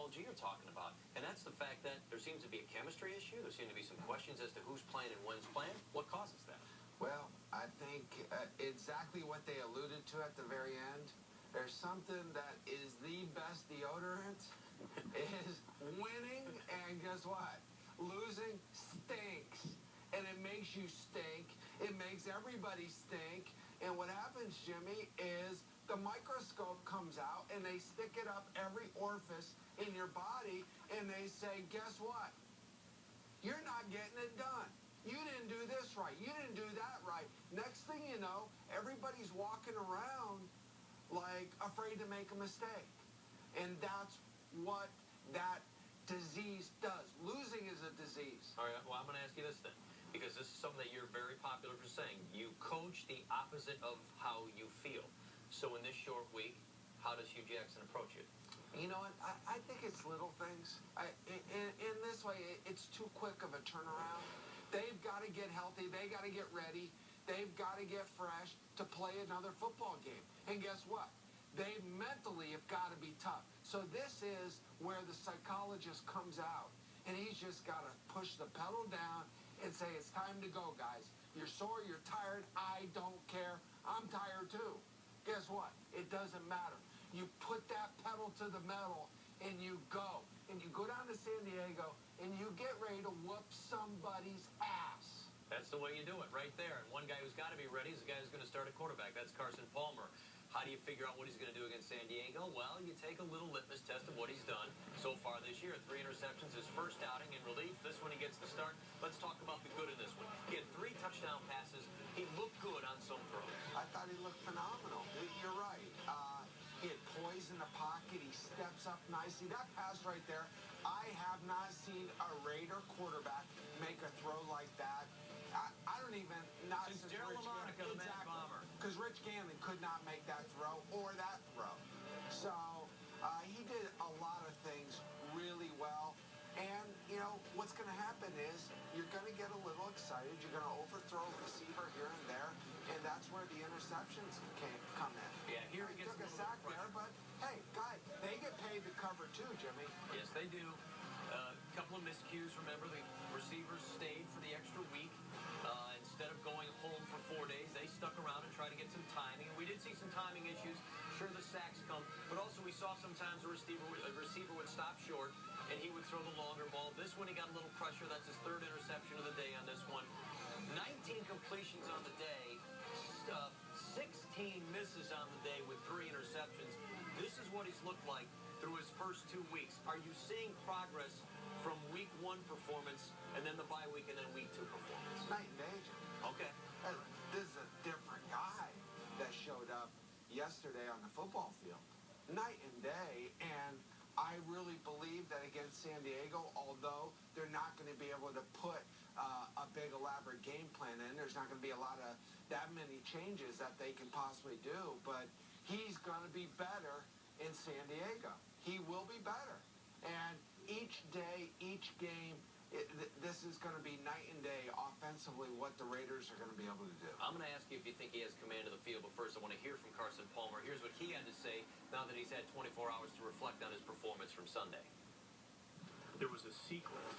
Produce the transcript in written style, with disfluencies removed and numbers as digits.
Paul G are talking about. And that's the fact that there seems to be a chemistry issue. There seem to be some questions as to who's playing and when's playing. What causes that? Well, I think exactly what they alluded to at the very end. There's something that is the best deodorant is winning, and guess what? Losing stinks. And it makes you stink. It makes everybody stink. And what happens, Jimmy, is the microscope comes out and they stick it up every orifice in your body and they say, guess what? You're not getting it done. You didn't do this right. You didn't do that right. Next thing you know, everybody's walking around like afraid to make a mistake. And that's what that disease does. Losing is a disease. All right, well, I'm going to ask you this then, because this is something that you're very popular for saying. You coach the opposite of how you feel. So in this short week, how does Hugh Jackson approach it? You know what? I think it's little things. In this way, it's too quick of a turnaround. They've got to get healthy. They got to get ready. They've got to get fresh to play another football game. And guess what? They mentally have got to be tough. So this is where the psychologist comes out. And he's just got to push the pedal down and say, it's time to go, guys. You're sore, you're tired, I don't care. I'm tired too. Guess what? It doesn't matter. You put that pedal to the metal and you go. And you go down to San Diego and you get ready to whoop somebody's ass. That's the way you do it, right there. And one guy who's got to be ready is the guy who's going to start a quarterback. That's Carson Palmer. How do you figure out what he's going to do against San Diego? Well, you take a little litmus test of what he's done so far this year. 3 interceptions, his first outing in relief. This one he gets the start. Let's talk about the good in this one. He had 3 touchdown passes. He looked good on some throws. I thought he looked phenomenal. You're right. He had poise in the pocket. He steps up nicely. That pass right there, I have not seen a Raider quarterback make a throw like that. I don't even, not since since Gerald Romanowski, the Mad Bomber. Because Rich Gannon could not make that throw or that throw. So he did a lot of things really well. And, you know, what's going to happen is you're going to get a little excited. You're going to overthrow a receiver here and there. And that's where the interceptions come in. Yeah, here he gets took a sack there, but, hey, guys, they get paid to cover too, Jimmy. Yes, they do. A couple of miscues. Remember, the receivers stayed for the extra week. Instead of going home for 4 days, they stuck around and tried to get some timing. And we did see some timing issues. Sure, the sacks come. But also we saw sometimes a receiver would stop short, and he would throw the longer ball. This one, he got a little pressure. That's his 3rd interception of the day on this one. 19 completions on the day. 16 misses on the day with 3 interceptions. This is what he's looked like through his first 2 weeks. Are you seeing progress from week 1 performance and then the bye week and then week 2 performance? Night and day, Jimmy. Okay. This is a different guy that showed up yesterday on the football field. Night and day, and I really believe that against San Diego, although they're not going to be able to put a big elaborate game plan in, there's not going to be a lot of that many changes that they can possibly do, but he's going to be better in San Diego. He will be better. And each day, each game, this is going to be night and day offensively what the Raiders are going to be able to do. I'm going to ask you if you think he has command of the field, but first I want to hear from Carson Palmer. Here's what he had to say now that he's had 24 hours to reflect on his performance from Sunday. There was a sequence